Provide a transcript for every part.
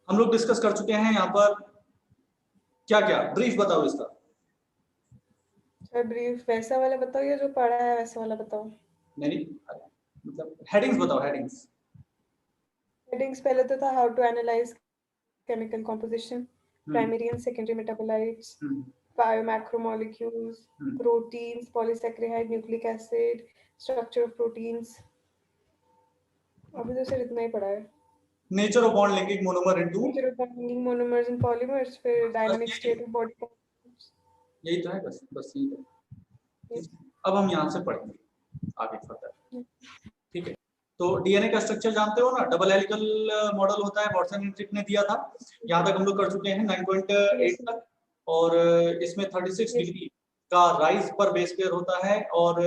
हम लोग डिस्कस कर चुके हैं यहाँ पर क्या क्या, ब्रीफ बताओ इसका। सर ब्रीफ वैसा वाला बताओ या जो पढ़ा है वैसा वाला बताओ। नहीं मतलब हेडिंग्स बताओ, हेडिंग्स। हेडिंग्स पहले तो था how to analyse chemical composition, hmm primary and secondary metabolites, hmm biomacromolecules, hmm. Proteins, polysaccharide, nucleic acid, structure of proteins. अभी तो सिर्फ इतना ही पढ़ा है। Nature of bond linking monomer into, nature of bonding monomers and polymers, फिर बस dynamic यही स्टेट ऑफ बॉडी कॉम्पोनेंट्स। यही तो है, बस बस यही है। ठीक है? अब हम यहाँ से पढ़ेंगे आगे फर्दर। ठीक है, तो डीएनए का स्ट्रक्चर जानते हो ना, डबल हेलिकल मॉडल होता है, वाटसन एंड क्रिक ने दिया था। यहाँ तक हम लोग कर चुके हैं 9.8 तक, और इसमें 36 डिग्री का राइज पर बेस पेयर होता है और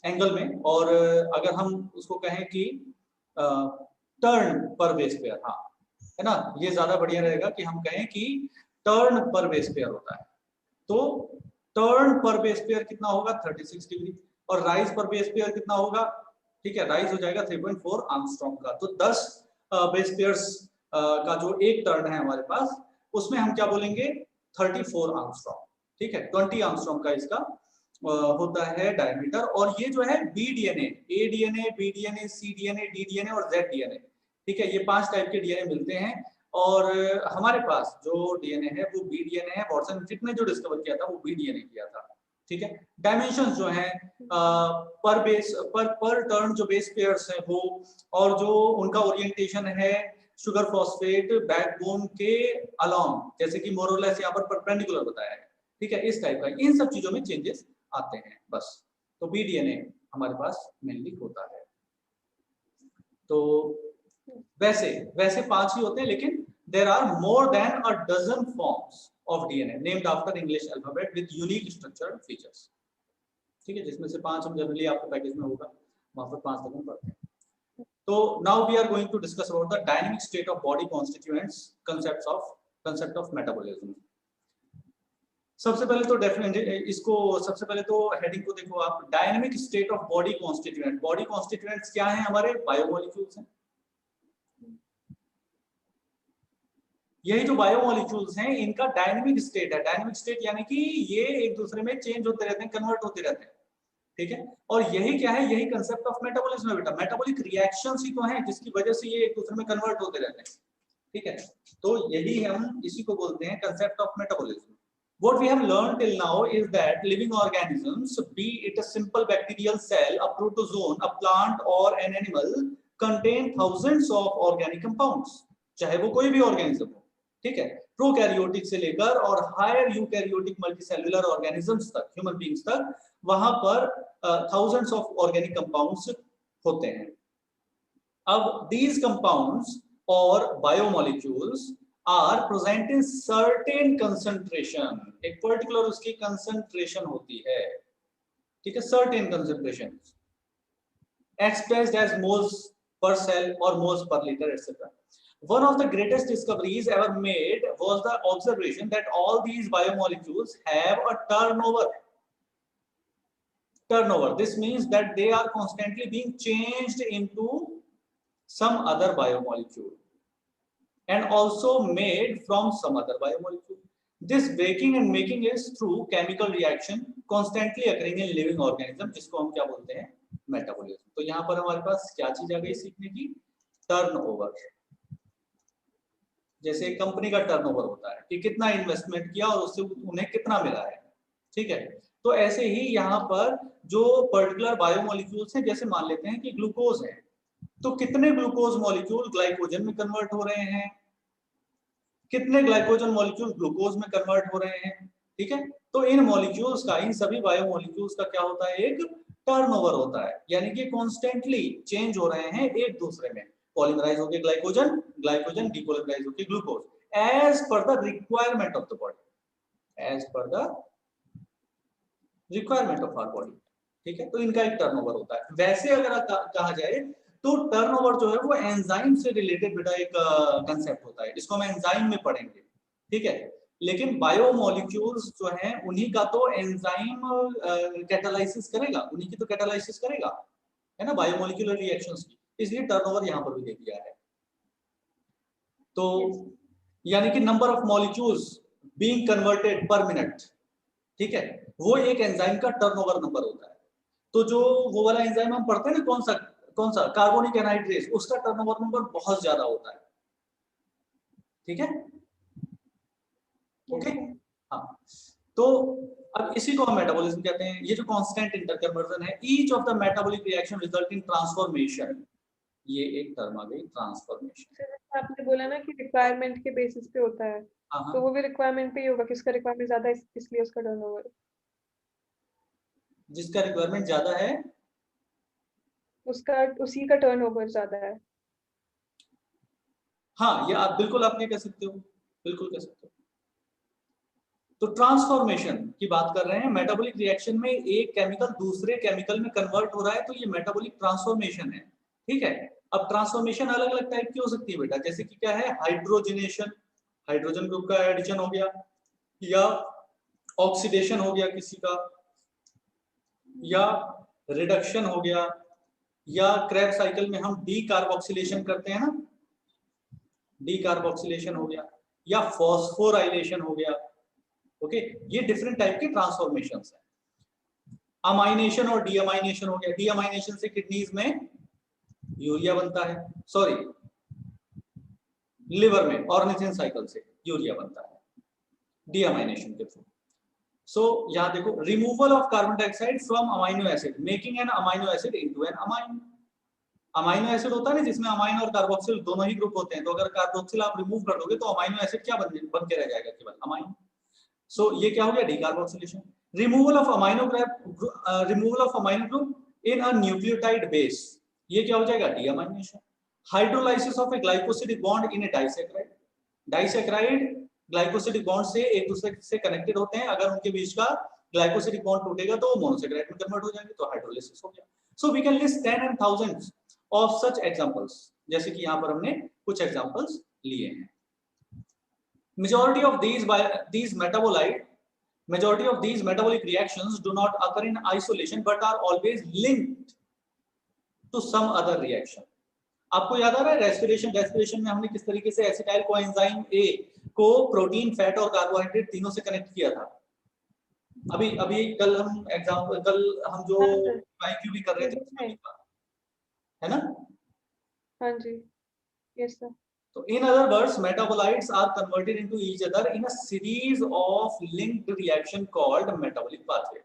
एंगल में, और अगर हम उसको कहें कि टर्न पर बेस पेयर, हाँ है ना, ये ज्यादा बढ़िया रहेगा कि हम कहें कि टर्न पर बेस पेयर होता है। तो टर्न पर बेस पेयर कितना होगा 36 डिग्री, और राइज पर बेस पेयर कितना होगा, ठीक है, राइज हो जाएगा 3.4 आर्मस्ट्रॉन्ग का। तो 10 बेस पेयर्स का जो एक टर्न है हमारे पास, उसमें हम क्या बोलेंगे 34 आर्मस्ट्रॉन्ग। ठीक है, 20 आर्मस्ट्रॉन्ग का इसका होता है डायमीटर। और ये जो है बी डीएनए, ए डीएनए, बी डीएनए, सी डीएनए, डी डीएनए और जेड डीएनए, ठीक है, ये 5 टाइप के डीएनए मिलते हैं। और हमारे पास जो डीएनए है वो बी डीएनए है, वाटसन एंड क्रिक ने जो डिस्कवर किया था वो बी डीएनए किया था। ठीक है, डायमेंशंस जो हैं पर बेस पर टर्न जो बेस पेयर्स हैं वो, और जो उनका ओरिएंटेशन है शुगर फॉस्फेट बैकबोन के अलोंग, जैसे कि मोरलेस यहाँ पर परपेंडिकुलर बताया है। ठीक है, इस टाइप का, इन सब चीजों में चेंजेस आते हैं बस। तो बी डीएनए हमारे पास मेनली होता है। तो वैसे वैसे 5 ही होते हैं, लेकिन there are more than a dozen forms of DNA named after English alphabet with unique structural features. ठीक है, जिसमें से 5 हम जनरली आपके पैकेज में होगा, वहां पर 5 तक हम पढ़ते हैं। तो now we are going to discuss about the dynamic state of body constituents, concept of metabolism. सबसे पहले तो डेफिनेटली इसको, सबसे पहले तो हेडिंग को देखो आप, dynamic state of body constituent. Body constituents क्या है, हमारे बायोमोलिक्यूल्स हैं। यही जो बायोमोलिक्यूल्स हैं इनका डायनेमिक स्टेट है। डायनेमिक स्टेट यानी कि ये एक दूसरे में चेंज होते रहते हैं, कन्वर्ट होते रहते हैं। ठीक है, और यही क्या है, यही कंसेप्ट ऑफ मेटाबॉलिज्म है बेटा। मेटाबॉलिक रिएक्शंस ही तो हैं जिसकी वजह से ये एक दूसरे में कन्वर्ट होते रहते हैं। ठीक है, तो यही हम इसी को बोलते हैं concept of metabolism. What we have learned till now is that living organisms, be it a simple bacterial cell, a protozoan, a plant or an animal, contain thousands of organic compounds. चाहे वो कोई भी organism हो, ठीक है, prokaryotic से लेकर और हायर यूकैरियोटिक मल्टीसेलुलर ऑर्गेनिजम्स तक, ह्यूमन बींग्स तक, वहां पर थाउजेंड्स ऑफ ऑर्गेनिक कंपाउंड्स होते हैं। अब these compounds or biomolecules are present in certain concentration, एक particular उसकी concentration होती है, ठीक है, certain concentration expressed as moles per cell or moles per liter, etc. One of the greatest discoveries ever made was the observation that all these biomolecules have a turnover. This means that they are constantly being changed into some other biomolecule and also made from some other biomolecule. This breaking and making is through chemical reaction constantly occurring in living organism, जिसको हम क्या बोलते हैं, metabolism. तो यहाँ पर हमारे पास क्या चीज आ गई सीखने की, टर्नओवर। जैसे कंपनी का टर्नओवर होता है कि कितना इन्वेस्टमेंट किया और उससे उन्हें कितना मिला है। ठीक है, तो ऐसे ही यहाँ पर जो पर्टिकुलर बायोमोलिक्यूल्स हैं, जैसे मान लेते हैं कि ग्लूकोज है, तो कितने ग्लूकोज मॉलिक्यूल ग्लाइकोजन में कन्वर्ट हो रहे हैं, कितने ग्लाइकोजन मॉलिक्यूल ग्लूकोज में कन्वर्ट हो रहे हैं। ठीक है, तो इन मॉलिक्यूल्स का, इन सभी बायोमोलिक्यूल्स का क्या होता है, एक टर्नओवर होता है, यानी कि कॉन्स्टेंटली चेंज हो रहे हैं एक दूसरे में, पॉलीमराइज होकर ग्लाइकोजन, ग्लाइकोजन डीपॉलीमराइज होकर glucose, as per the requirement of the body, as per the requirement of our body. ठीक है, तो इनका एक टर्नओवर होता है। वैसे अगर कहा जाए तो टर्नओवर जो है वो एंजाइम से रिलेटेड बेटा एक कंसेप्ट होता है, इसको हम एंजाइम में पढ़ेंगे। ठीक है, लेकिन बायोमोलिक्यूल्स जो हैं उन्हीं का तो एंजाइम कैटालाइसिस करेगा, उन्हीं की तो कैटालाइसिस करेगा, है ना, बायोमोलिक्यूलर रिएक्शंस की, इसलिए टर्नओवर यहाँ पर भी दे दिया है। तो यानी कि number of molecules being converted पर मिनट, ठीक है, वो एक एंजाइम का टर्नओवर नंबर होता है। तो जो वो वाला एंजाइम हम पढ़ते हैं ना, कौन सा कार्बोनिक एनहाइड्रेज, उसका टर्नओवर नंबर बहुत ज्यादा होता है, ठीक है, ओके। हाँ, तो अब इसी को हम मेटाबॉलिज्म कहते हैं। ये जो कांस्टेंट इंटरकन्वर्जन है, each of the metabolic reaction result in transformation, ये एक टर्म आ गई ट्रांसफॉर्मेशन। सर आपने बोला ना कि रिक्वायरमेंट के बेसिस पे होता है, तो वो भी रिक्वायरमेंट पे ही होगा, किसका रिक्वायरमेंट ज्यादा है इसलिए उसका टर्नओवर। जिसका रिक्वायरमेंट ज्यादा है उसका उसी का टर्नओवर ज्यादा है। हाँ, ये आप बिल्कुल आपने कह सकते हो, बिल्कुल कह सकते हो। तो ट्रांसफॉर्मेशन की बात कर रहे हैं, मेटाबॉलिक रिएक्शन में एक केमिकल दूसरे केमिकल में कन्वर्ट हो रहा है, तो ये मेटाबॉलिक ट्रांसफॉर्मेशन है, ठीक है। अब ट्रांसफॉर्मेशन अलग अलग टाइप की हो सकती है बेटा, जैसे कि क्या है, हाइड्रोजनेशन, हाइड्रोजन ग्रुप का एडिशन हो गया, या ऑक्सीडेशन हो गया किसी का, या रिडक्शन हो गया, या क्रेब्स साइकिल में हम डी कार्बोक्सिलेशन करते हैं ना, डी कार्बोक्सिलेशन हो गया, या फॉस्फोराइलेशन हो गया, ओके। ये डिफरेंट टाइप के ट्रांसफॉर्मेशंस हैं। अमाइनेशन और डीअमाइनेशन हो गया, डीअमाइनेशन से किडनीज में यूरिया बनता है, सॉरी लिवर में ऑर्निथिन साइकिल से यूरिया बनता है डीअमाइनेशन के थ्रू। सो यहां देखो, removal of carbon dioxide from amino acid, making an amino acid into an amine. Amino acid होता है ना जिसमें अमाइन और कार्बोक्सिल दोनों ही ग्रुप होते हैं, तो अगर कार्बोक्सिल आप रिमूव कर दोगे तो अमाइनो एसिड क्या बन के रह जाएगा, केवल अमाइन। सो ये क्या हो गया, decarboxylation. Removal of amino group in a nucleotide base, ये क्या हो जाएगा, deamination. Hydrolysis of a glycosidic bond in a disaccharide, disaccharide glycosidic bond से एक दूसरे से कनेक्टेड होते हैं, अगर उनके बीच का ग्लाइकोसिडिक बॉन्ड टूटेगा तो मोनोसैकराइड में कन्वर्ट हो जाएंगे, तो हाइड्रोलाइसिस हो गया। So we can list 10 and thousands of such examples, जैसे कि यहां पर हमने कुछ एग्जांपल्स लिए हैं। Majority of these metabolic reactions do not occur in isolation but are always linked to some other reaction. आपको याद आ रहा है रेस्पिरेशन में हमने किस तरीके से एसिटाइल कोएंजाइम ए को प्रोटीन, फैट और कार्बोहाइड्रेट तीनों से कनेक्ट किया था। अभी कल हम जो IQ भी कर रहे थे, है ना? हाँ जी, yes sir. So in other words, metabolites are converted into each other in a series of linked reaction called metabolic pathway.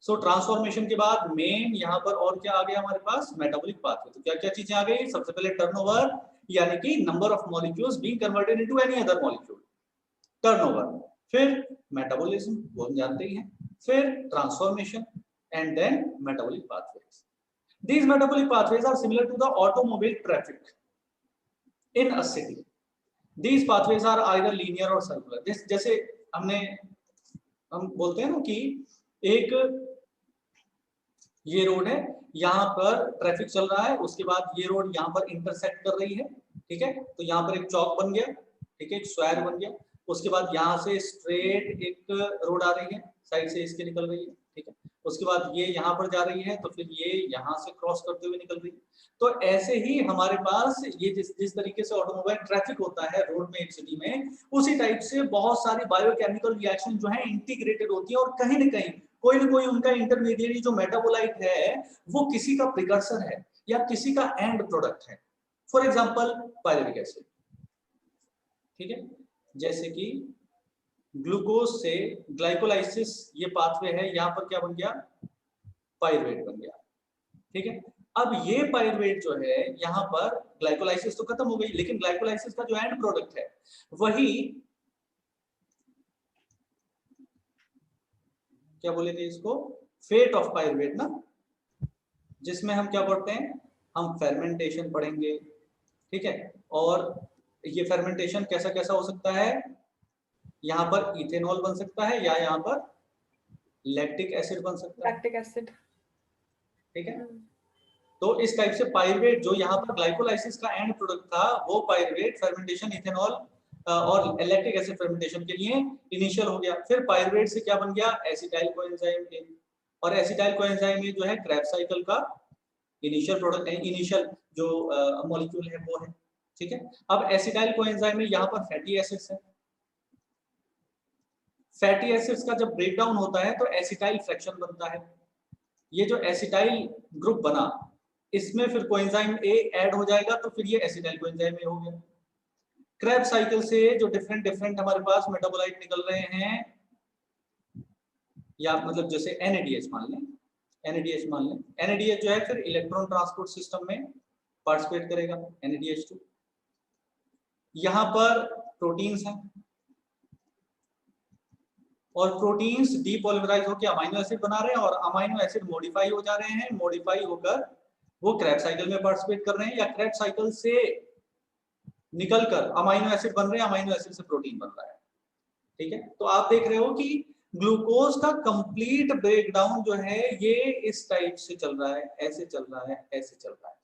So transformation के बाद मेन यहाँ पर और क्या आ गया हमारे पास, metabolic pathway। तो क्या क्या चीजें आ गई, सबसे पहले टर्नओवर, यानी कि number of molecules being converted into any other molecule, turnover. फिर मेटाबॉलिज्म, वो हम जानते ही हैं। फिर transformation and then metabolic pathways. These metabolic pathways are similar to the automobile traffic in a city. These pathways are either linear or circular. जैसे हम बोलते हैं ना कि एक ये रोड है, यहाँ पर ट्रैफिक चल रहा है, उसके बाद ये रोड यहाँ पर इंटरसेक्ट कर रही है, ठीक है, तो यहाँ पर एक चौक बन गया, ठीक है, एक स्क्वायर बन गया। उसके बाद यहाँ से स्ट्रेट एक रोड आ रही है, साइड से इसके निकल रही है, ठीक है, उसके बाद ये यहाँ पर जा रही है, तो फिर ये यहाँ से क्रॉस करते हुए निकल रही है। तो ऐसे ही हमारे पास ये जिस तरीके से ऑटोमोबाइल ट्रैफिक होता है रोड में एक सिटी में, उसी टाइप से बहुत सारी बायोकेमिकल रिएक्शन जो है इंटीग्रेटेड होती है, और कहीं ना कहीं कोई ना कोई उनका इंटरमीडिएट जो मेटाबोलाइट है वो किसी का प्रिकर्सर है या किसी का एंड प्रोडक्ट है। फॉर एग्जांपल पायरुविक एसिड, ठीक है, जैसे कि ग्लूकोज से ग्लाइकोलाइसिस ये पाथवे है, यहाँ पर क्या बन गया, पायरुवेट बन गया, ठीक है। अब ये पायरुवेट जो है यहाँ पर ग्लाइकोलाइसिस तो खत्म हो गई, लेकिन ग्लाइकोलाइसिस का जो एंड प्रोडक्ट है वही क्या बोलेंगे इसको, फेट ऑफ पायरुवेट ना, जिसमें हम क्या पढ़ते हैं, हम फेर्मेंटेशन पढ़ेंगे, ठीक है। और ये फेर्मेंटेशन कैसा कैसा हो सकता है, यहाँ पर इथेनॉल बन सकता है या यहाँ पर लैक्टिक एसिड बन सकता है, लैक्टिक एसिड, ठीक है। तो इस टाइप से पायरुवेट जो यहाँ पर ग्लाइकोलाइसिस का एंड प्रोडक्ट था, वो पायरुवेट फेर्मेंटेशन इथेनॉल और लैक्टिक एसिड फेर्मेंटेशन के लिए इनिशियल हो गया। फिर पायरुवेट से क्या बन गया, एसिटाइल कोएंजाइम, और एसिटाइल कोएंजाइम ये जो है क्रेब्स साइकिल का इनिशियल प्रोडक्ट है, इनिशियल जो मॉलिक्यूल है वो है, ठीक है। अब एसिटाइल कोएंजाइम में यहाँ पर फैटी एसिड्स है। फैटी एसिड्स का जब ब्रेकडाउन होता है तो एसिटाइल फ्रैक्शन बनता है। ये जो एसिटाइल ग्रुप बना, इसमें फिर कोएंजाइम ए ऐड हो जाएगा, तो फिर ये एसिटाइल कोएंजाइम ए हो गया। क्रेब साइकिल से जो डिफरेंट डिफरेंट हमारे पास मेटाबोलाइट निकल रहे हैं, या मतलब जैसे NADH मान लें, NADH मान लें, NADH जो है फिर इलेक्ट्रॉन ट्रांसपोर्ट सिस्टम में पार्टिसिपेट करेगा, NADH2। यहां पर प्रोटीन्स हैं, और प्रोटीन्स डीपॉलीमराइज होकर अमाइनो एसिड बना रहे हैं, और अमाइनो एसिड मॉडिफाई हो जा रहे हैं, मॉडिफाई होकर वो क्रेब साइकिल में पार्टिसिपेट कर रहे हैं, या क्रेब साइकिल से निकलकर अमाइनो एसिड बन रहे हैं, अमाइनो एसिड से प्रोटीन बन रहा है। ठीक है, तो आप देख रहे हो कि ग्लूकोज का कंप्लीट ब्रेकडाउन जो है ये इस टाइप से चल रहा है, ऐसे चल रहा है, ऐसे चल रहा है,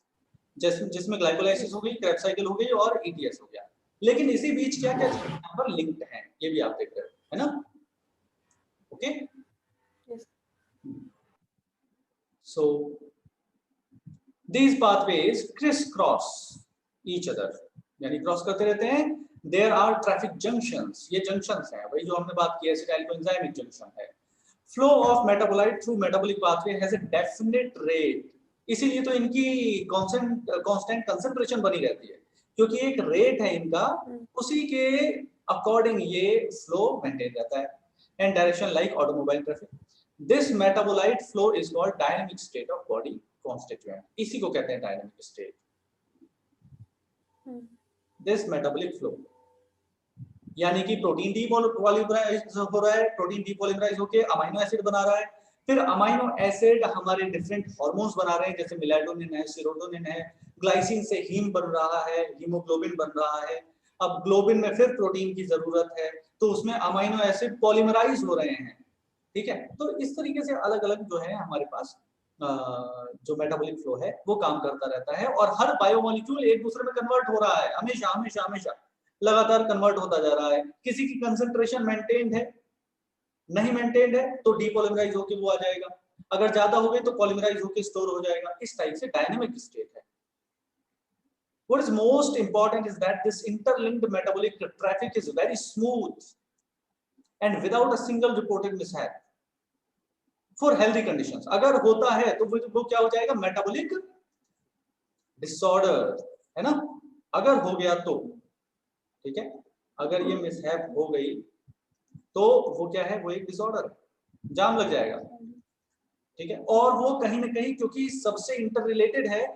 जिसमें ग्लाइकोलाइसिस हो गई, क्रेब साइकिल हो गई और ETS हो गया। लेकिन इसी बीच क्या क्या यहाँ पर लिंक्ड है, ये भी आप देख रहे हो, है ना? Okay, so these pathways crisscross each other, यानी क्रॉस करते रहते हैं। There are traffic junctions, ये junctions हैं, वही जो हमने बात की, एसिटाइल कोएंजाइमिक जंक्शन है। Flow of metabolite through metabolic pathway has a definite rate, इसीलिए तो इनकी कांस्टेंट कंसंट्रेशन बनी रहती है, क्योंकि एक रेट है इनका, उसी के अकॉर्डिंग ये फ्लो मेंटेन रहता है। And direction like automobile traffic, this metabolite flow is called dynamic state of body constituent, इसी को कहते हैं dynamic state. This metabolic flow, यानी कि प्रोटीन डीपॉलीमराइज हो रहा है, प्रोटीन डीपॉलीमराइज होकर अमाइनो एसिड बना रहा है, फिर अमाइनो एसिड हमारे डिफरेंट हार्मोन्स बना रहे हैं, जैसे मेलाटोनिन है, सेरोटोनिन है, ग्लाइसिन से हीम बन रहा है, हीमोग्लोबिन बन रहा है। अब ग्लोबिन में फिर प्रोटीन की जरूरत है, तो उसमें अमाइनो एसिड पॉलीमराइज हो रहे हैं। ठीक है, तो इस तरीके से अलग अलग जो है हमारे पास जो मेटाबॉलिक फ्लो है वो काम करता रहता है, और हर बायोमोलिक्यूल एक दूसरे में कन्वर्ट हो रहा है, हमेशा हमेशा हमेशा लगातार कन्वर्ट होता जा रहा है। किसी की कंसंट्रेशन मेंटेन्ड है, नहीं मेंटेन्ड है तो डीपॉलीमराइज होकर वो आ जाएगा, अगर ज्यादा हो गई तो पॉलीमराइज होकर स्टोर हो जाएगा। इस टाइप से डायनामिक स्टेट है। What is most important is that this interlinked metabolic traffic is very smooth and without a single reported mishap for healthy conditions. अगर होता है तो वो क्या हो जाएगा, मेटाबॉलिक डिसऑर्डर, है ना? अगर हो गया तो ठीक है, अगर ये मिसहैप हो गई तो वो क्या है, वो एक डिसऑर्डर, जाम लग जाएगा। ठीक है, और वो कहीं ना कहीं क्योंकि सबसे इंटर रिलेटेड है,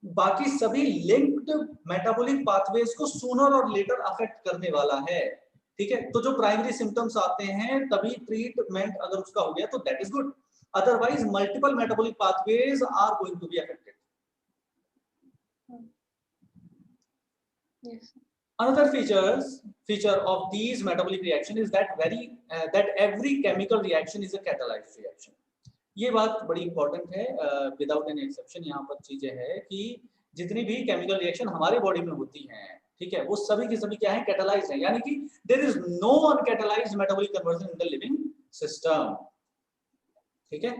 बाकी सभी लिंक्ड मेटाबॉलिक पाथवेज को सूनर और लेटर अफेक्ट करने वाला है। ठीक है, तो जो प्राइमरी सिम्टम्स आते हैं तभी ट्रीटमेंट अगर उसका हो गया तो that is good, otherwise multiple metabolic pathways are going to be affected. Yes. Another feature of these metabolic reaction is that every chemical reaction is a catalyzed reaction. ये बात बड़ी इंपॉर्टेंट है, विदाउट एनी एक्सेप्शन यहाँ पर चीजें है कि जितनी भी केमिकल रिएक्शन हमारे बॉडी में होती हैं, ठीक है, वो सभी की सभी क्या है, कैटालाइज्ड है, यानी कि there is no uncatalysed metabolic conversion in the living system. ठीक है,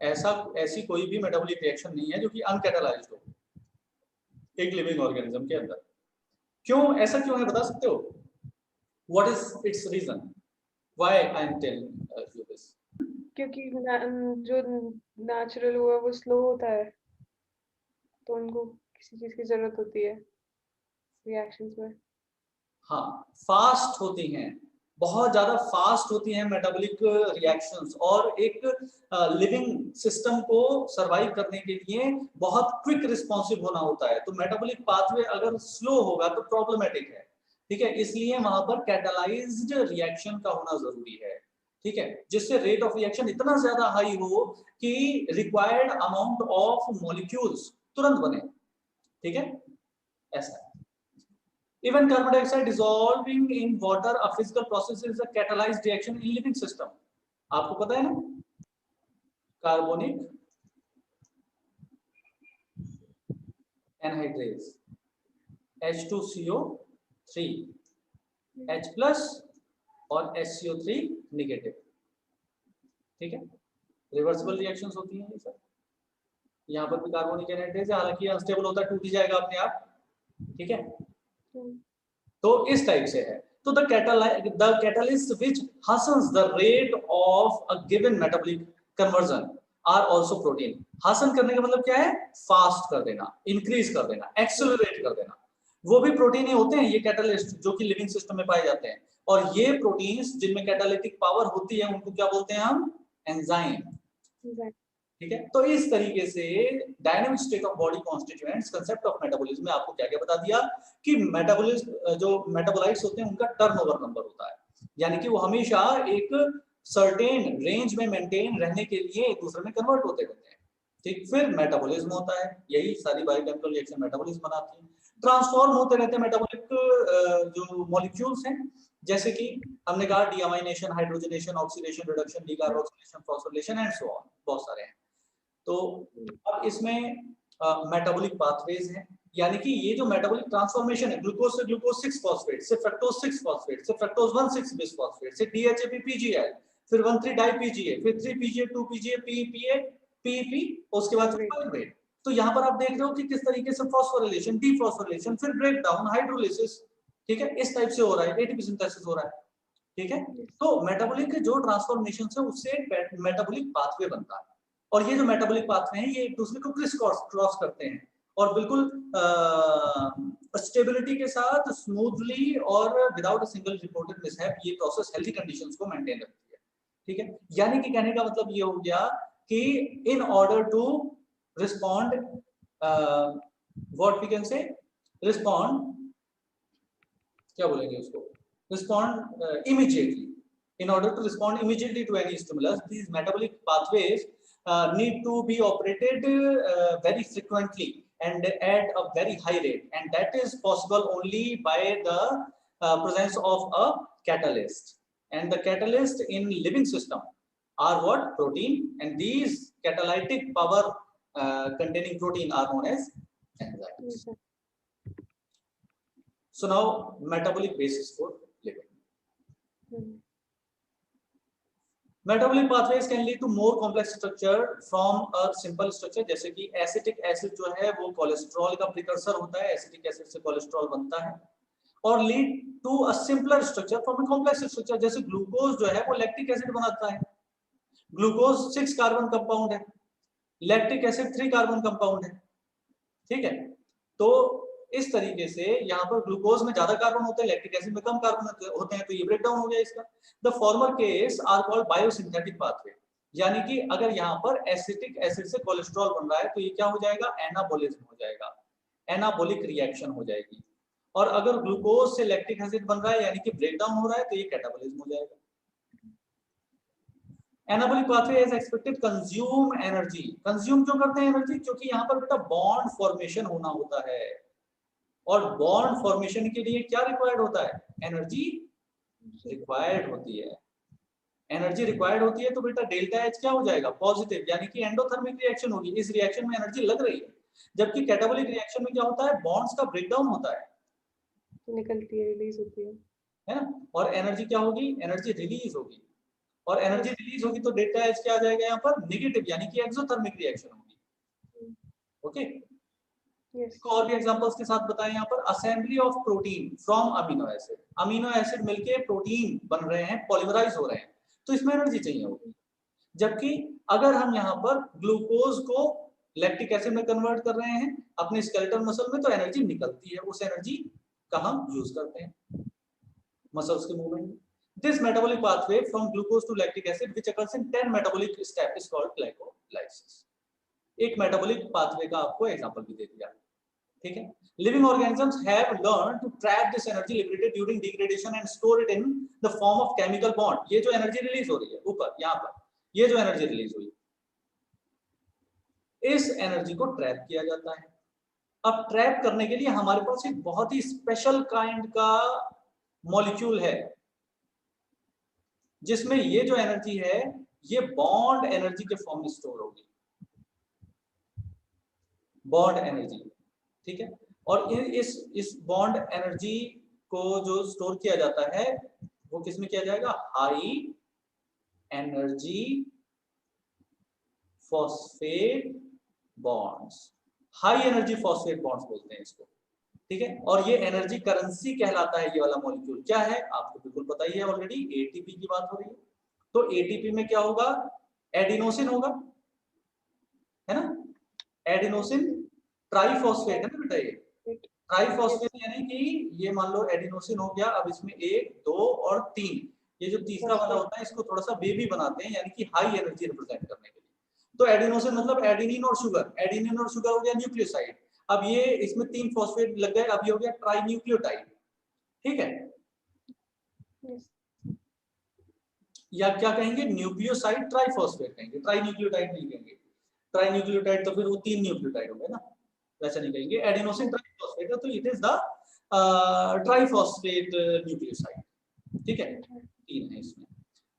ऐसी कोई भी मेटाबॉलिक रिएक्शन नहीं है जो कि अनकैटालाइज्ड हो एक लिविंग ऑर्गेनिज्म के अंदर। क्यों, ऐसा क्यों है, बता सकते हो? What is its reason why I am telling you this? क्योंकि जो नेचुरल हुआ वो स्लो होता है, तो उनको किसी चीज की जरूरत होती है रिएक्शंस में। हाँ, फास्ट होती हैं, बहुत ज्यादा फास्ट होती हैं मेटाबॉलिक रिएक्शंस, और एक लिविंग सिस्टम को सरवाइव करने के लिए बहुत क्विक रिस्पॉन्सिव होना होता है। तो मेटाबॉलिक पाथवे अगर स्लो होगा तो प्रॉब्लमेटिक है। ठीक है, इसलिए वहां पर कैटालाइज्ड रिएक्शन का होना जरूरी है। ठीक है, जिससे रेट ऑफ रिएक्शन इतना ज्यादा हाई हो कि रिक्वायर्ड अमाउंट ऑफ मॉलिक्यूल्स तुरंत बने। ठीक है, ऐसा है। Even carbon dioxide dissolving in water, a physical process, is a catalyzed reaction in living system. आपको पता है ना, carbonic anhydrase H2CO3 H plus और HCO3 नेगेटिव। ठीक है, रिवर्सिबल रिएक्शंस होती हैं ये सब। यहाँ पर भी कार्बोनिक एनहाइड्रेज है, हालांकि अनस्टेबल होता है, टूट ही जाएगा अपने आप, ठीक है, तो इस टाइप से है। तो the catalyst which hastens the rate of a given metabolic conversion are also protein. हासन करने का मतलब क्या है? फास्ट कर देना, इंक्रीज कर देना, एक्सेलरेट कर देना, वो भी प्रोटीन ही होते हैं ये कैटालिस्ट जो कि लिविंग सिस्टम में पाए जाते हैं। और ये प्रोटीन्स जिनमें कैटालिटिक पावर होती है उनको क्या बोलते हैं हम? एंजाइम। ठीक है, तो इस तरीके से dynamic state of body constituents, concept of metabolism में आपको क्या क्या बता दिया कि मेटाबॉलिज्म जो मेटाबोलाइट्स होते हैं उनका टर्नओवर नंबर होता है, यानी कि वो हमेशा एक सर्टेन रेंज में मेंटेन रहने के लिए एक दूसरे में कन्वर्ट होते रहते हैं। ठीक, फिर मेटाबॉलिज्म होता है, यही सारी बायोकेमिकल रिएक्शन मेटाबॉलिज्म बनाती है। ट्रांसफॉर्म होते रहते हैं मेटाबॉलिक जो मॉलिक्यूल्स हैं, जैसे कि हमने कहा deamination, hydrogenation, oxidation, reduction, decarboxylation, phosphorylation and so on, बहुत सारे हैं। तो अब इसमें मेटाबॉलिक पाथवेज हैं, यानी कि ये जो मेटाबॉलिक ट्रांसफॉर्मेशन है ग्लूकोज से ग्लूकोज 6 फॉस्फेट से फ्रक्टोज 6 फॉस्फेट से फ्रक्टोज 1,6 बिस फॉस्फेट से DHAP PGL, फिर 1,3 डाई PGA, फिर 3 PGA 2 PGA PEPA PEP, उसके बाद फिर तो यहाँ पर आप देख रहे हो कि किस तरीके से फॉस्फोरिलेशन, डीफॉस्फोरिलेशन, फिर ब्रेकडाउन, हाइड्रोलिसिस, ठीक है, इस टाइप से हो रहा है, ATP सिंथेसिस हो रहा है। ठीक है, तो मेटाबॉलिक जो ट्रांसफॉर्मेशन है उससे मेटाबॉलिक पाथवे बनता है, और ये जो मेटाबॉलिक पाथवे हैं ये एक दूसरे को क्रॉस करते हैं और बिल्कुल स्टेबिलिटी के साथ स्मूथली और without a single reported mishap ये प्रोसेस हेल्दी कंडीशंस को मेंटेन रखती है। ठीक है, यानी कि कहने का मतलब ये हो गया कि in order to respond what we can say respond, क्या बोलेंगे उसको, respond immediately. In order to respond immediately to any stimulus, these metabolic pathways need to be operated very frequently and at a very high rate, and that is possible only by the presence of a catalyst. And the catalyst in living system are what? Protein, and these catalytic power containing protein are known as enzymes. So now metabolic basis for living. Metabolic pathways can lead to more complex structure from a simple structure, जैसे कि acetic acid जो है वो cholesterol का precursor होता है, acetic acid से cholesterol बनता है, और lead to a simpler structure from a complex structure, जैसे ग्लूकोज जो है वो लैक्टिक एसिड बनाता है, ग्लूकोज 6 कार्बन कंपाउंड है, लैक्टिक एसिड 3 कार्बन कंपाउंड है। ठीक है, तो इस तरीके से यहाँ पर ग्लूकोज में ज्यादा कार्बन होते हैं, लैक्टिक एसिड में कम कार्बन होते हैं, तो ये ब्रेकडाउन हो गया इसका। The former case are called biosynthetic pathway, यानी कि अगर यहाँ पर एसिटिक एसिड से कोलेस्ट्रॉल बन रहा है तो ये क्या हो जाएगा? एनाबोलिज्म हो जाएगा, एनाबोलिक रिएक्शन हो जाएगी। और अगर ग्लूकोज से लैक्टिक एसिड बन रहा है यानी कि ब्रेकडाउन हो रहा है तो ये कैटाबोलिज्म हो जाएगा। Anabolic pathway is expected consume energy, consume क्यों करते हैं एनर्जी? क्योंकि यहाँ पर बेटा बॉन्ड फॉर्मेशन होना होता है, और बॉन्ड फॉर्मेशन के लिए क्या रिक्वायर्ड होता है? एनर्जी रिक्वायर्ड होती है। एनर्जी रिक्वायर्ड होती है तो बेटा डेल्टा एच क्या हो जाएगा? पॉजिटिव, यानी कि एंडोथर्मिक रिएक्शन होगी, इस रिएक्शन में एनर्जी लग रही है। जबकि कैटाबोलिक रिएक्शन में क्या होता है? बॉन्ड्स का ब्रेकडाउन होता है, निकलती है, रिलीज होती है ना, और एनर्जी क्या होगी? एनर्जी रिलीज होगी, और एनर्जी रिलीज होगी तो डेल्टा एच क्या आ जाएगा यहाँ पर? नेगेटिव, यानी कि एक्सोथर्मिक रिएक्शन होगी। ओके, और भी एग्जांपल्स के साथ बताएं यहाँ पर। Assembly of protein from amino acid, amino acid मिलके प्रोटीन बन रहे हैं, पॉलीमराइज हो रहे हैं, तो इसमें एनर्जी चाहिए होगी। जबकि अगर हम यहाँ पर ग्लूकोज को लैक्टिक एसिड में कन्वर्ट कर रहे हैं अपने स्केलेटल मसल में, तो एनर्जी निकलती है, उस एनर्जी का हम यूज करते हैं मसल्स के मूवमेंट में। This metabolic pathway from glucose to lactic acid which occurs in 10 metabolic steps is called glycolysis. एक मेटाबॉलिक पाथवे का आपको एग्जांपल भी दे दिया। ठीक है, living organisms have learn to trap this energy liberated during degradation and store it in the form of chemical bond. ये जो एनर्जी रिलीज हो रही है ऊपर यहाँ पर, ये जो एनर्जी रिलीज हुई, इस एनर्जी को ट्रैप किया जाता है। अब ट्रैप करने के लिए हमारे पास एक बहुत ही स्पेशल काइंड का मॉलिक्यूल है, जिसमें ये जो एनर्जी है ये बॉन्ड एनर्जी के फॉर्म में स्टोर होगी, बॉन्ड एनर्जी। ठीक है, और इस बॉन्ड एनर्जी को जो स्टोर किया जाता है वो किस में किया जाएगा? High energy phosphate bonds, high energy phosphate bonds बोलते हैं इसको। ठीक है। और ये एनर्जी करेंसी कहलाता है ये वाला मॉलिक्यूल। क्या है आपको बिल्कुल पता ही है ऑलरेडी, एटीपी की बात हो रही है। तो एटीपी में क्या होगा, एडिनोसिन होगा, है ना, एडिनोसिन ट्राइफॉस्फेट है ना बेटा, ये ट्राइफॉस्फेट यानी कि ये मान लो एडिनोसिन हो गया, अब इसमें 1 2 और 3, ये जो तीसरा वाला होता है इसको थोड़ा सा बेबी बनाते हैं, यानी कि हाई एनर्जी रिप्रेजेंट करने के लिए। तो एडिनोसिन मतलब एडेनिन और शुगर, एडेनिन और शुगर हो गया न्यूक्लियोसाइड। अब ये इसमें 3 फॉस्फेट लग गए, अब ये हो गया ट्राई न्यूक्लियोटाइड, ठीक है। या क्या कहेंगे, न्यूक्लियोसाइड ट्राइफॉस्फेट कहेंगे, ट्राई न्यूक्लियोटाइड नहीं कहेंगे। ट्राई न्यूक्लियोटाइड तो फिर वो 3 न्यूक्लियोटाइड हो गए ना, वैसा नहीं कहेंगे। एडिनोसिन ट्राइफॉस्फेट है तो it is the triphosphate nucleoside, ठीक है, 3 है इसमें।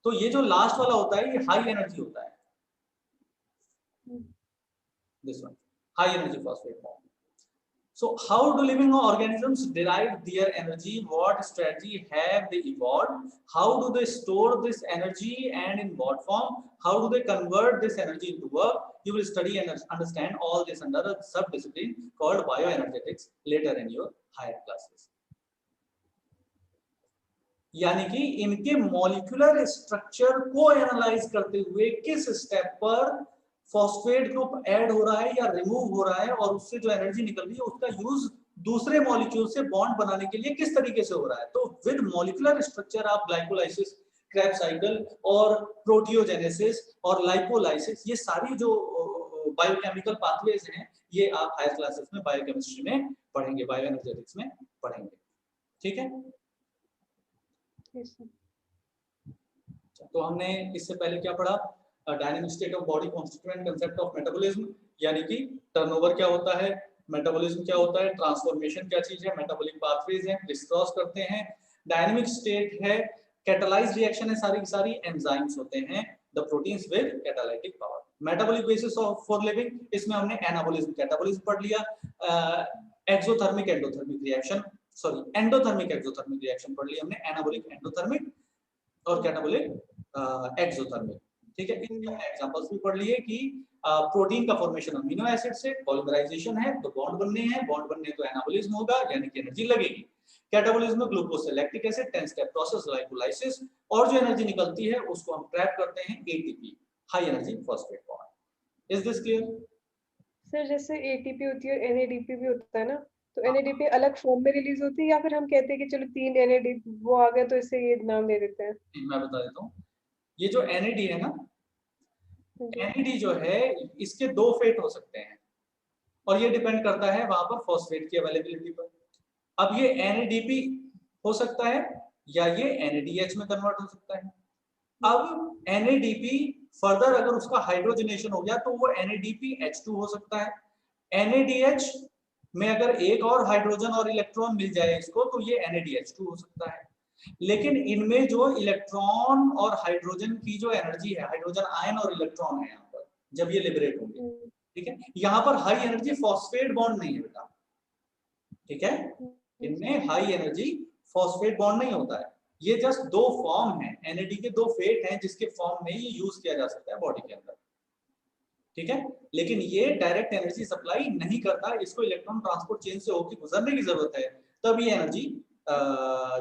तो ये जो लास्ट वाला होता है ये हाई एनर्जी होता है, this one, high energy phosphate form. So how do living organisms derive their energy? What strategy have they evolved? How do they store this energy and in what form? How do they convert this energy into work? You will study and understand all this under a subdiscipline called bioenergetics later in your higher classes. यानी कि इनके molecular structure को analyse करते हुए किस step पर phosphate group add हो रहा है या रिमूव हो रहा है, और उससे जो एनर्जी निकल रही है उसका यूज दूसरे मॉलिक्यूल से बॉन्ड बनाने के लिए किस तरीके से हो रहा है। तो विद मॉलिक्यूलर स्ट्रक्चर आप ग्लाइकोलाइसिस, क्रेब्स साइकिल और प्रोटियोजेनेसिस और लाइपोलाइसिस, ये सारी जो बायोकेमिकल पाथवेज हैं ये आप हायर क्लासेस में बायोकेमिस्ट्री में पढ़ेंगे, बायोएनर्जेटिक्स में पढ़ेंगे, ठीक है। तो हमने इससे पहले क्या पढ़ा, dynamic state of body constituent concept of metabolism, यानी कि टर्नओवर क्या होता है, मेटाबॉलिज्म क्या होता है, ट्रांसफॉर्मेशन क्या चीज है, मेटाबॉलिक पाथवेज हैं, डिस्क्रॉस करते हैं। डायनामिक स्टेट है, कैटालाइज्ड रिएक्शन है, सारी की सारी एंजाइम्स होते हैं, the proteins with catalytic power. Metabolic basis of for living, इसमें हमने एनाबॉलिज्म कैटाबॉलिज्म पढ़ लिया, exothermic endothermic reaction, sorry endothermic exothermic reaction पढ़ लिया हमने, एनाबॉलिक एंडोथर्मिक और कैटाबॉलिक एक्सोथर्मिक, ठीक है। इसके एग्जांपल्स भी पढ़ लिए कि प्रोटीन का फॉर्मेशन अमीनो एसिड से, पॉलीमराइजेशन है तो बॉन्ड बनने हैं, बॉन्ड बनने तो एनाबॉलिज्म होगा यानी कि एनर्जी लगेगी। कैटाबॉलिज्म में ग्लूकोज से lactic acid, 10 step process lipolysis, और जो एनर्जी निकलती है उसको हम ट्रैप करते हैं ATP, high energy phosphate bond. Is this clear sir? जैसे एटीपी होती है, एनएडीपी भी होता है ना, तो एनएडीपी अलग फॉर्म में रिलीज होती है या फिर हम कहते हैं कि चलो 3 एनएडीपी वो आ गया तो इसे ये नाम दे देते हैं? मैं बता देता हूँ, ये जो एनएडी है ना, एनएडी जो है इसके 2 फेट हो सकते हैं और ये डिपेंड करता है वहां पर फॉस्फेट की अवेलेबिलिटी पर। अब ये एनएडीपी हो सकता है या ये एनएडीएच में कन्वर्ट हो सकता है। अब एनएडीपी फर्दर अगर उसका हाइड्रोजनेशन हो गया तो वो NADPH2 हो सकता है। NADH में अगर एक और हाइड्रोजन और इलेक्ट्रॉन मिल जाए इसको तो ये NADH2 हो सकता है। लेकिन इनमें जो इलेक्ट्रॉन और हाइड्रोजन की जो एनर्जी है, हाइड्रोजन आयन और इलेक्ट्रॉन है यहाँ पर जब ये लिबरेट होंगे, ठीक है, यहाँ पर हाई एनर्जी फॉस्फेट बॉन्ड नहीं है बेटा, ठीक है, इनमें हाई एनर्जी फॉस्फेट बॉन्ड नहीं होता है। ये जस्ट 2 फॉर्म है, एनएडी के 2 फेट हैं जिसके फॉर्म में ये यूज किया जा सकता है बॉडी के अंदर, ठीक है। लेकिन ये डायरेक्ट एनर्जी सप्लाई नहीं करता, इसको इलेक्ट्रॉन ट्रांसपोर्ट चेन से होकर गुजरने की जरूरत है, तब ये एनर्जी